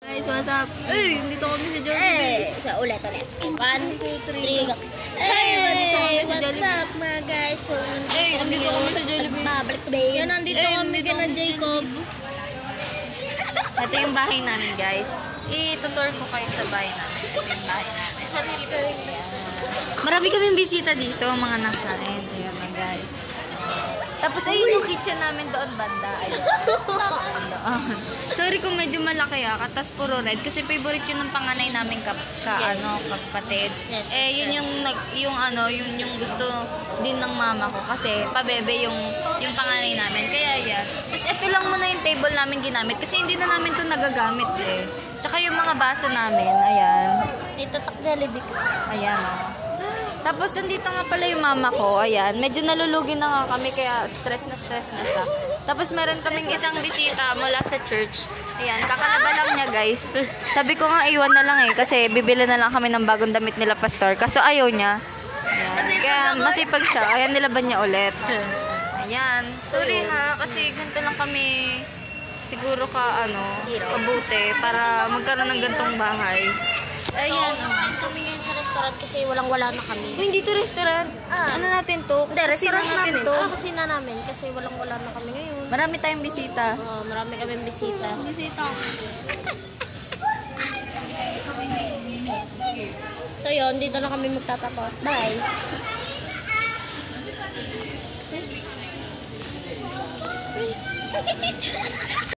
Guys, what's up? Ay, dito kami sa Jollibee. So, ulit. 1, 2, 3, go. What's up mga guys? So, nandito kami sa Jollibee. Babalik ko din. Yan, nandito kami kina Jacob. Ito yung bahay namin, guys. I-tutor ko kayo sa bahay namin. Ito yung bahay namin. Marami kaming bisita dito, mga anak namin. Ayan na, guys. Tapos ayun yung kitchen namin doon banda. Ayun. Sorry kung medyo malaki katas puro red kasi favorite yun ng panganay namin kapatid. Yes. Yun yung gusto din ng mama ko kasi pabebe yung panganay namin. Kaya yan. Tapos ito lang muna yung table namin ginamit kasi hindi na namin to nagagamit eh. Tsaka yung mga baso namin, ayan. Ito tak Jollibee. Ayan Tapos nandito nga pala yung mama ko. Ayan, medyo nalulugi na nga kami kaya stress na siya. Tapos meron kaming isang bisita mula sa church. Ayan, kakalaba lang niya, guys. Sabi ko nga iwan na lang kasi bibili na lang kami ng bagong damit nila pastor. Kaso ayaw niya. Ayan, kaya masipag siya. Ayan, nilaban niya ulit. Ayan, sorry kasi ganito lang kami siguro kabuti para magkaroon ng gantong bahay. Ayan. So, kami ngayon sa restaurant kasi walang-wala na kami. Hindi to restaurant. Ano natin to? Hindi, restaurant namin. to. Kusina namin kasi walang-wala na kami ngayon. Marami tayong bisita. Oo, marami kaming bisita. So yun, dito na kami magtatapos. Bye!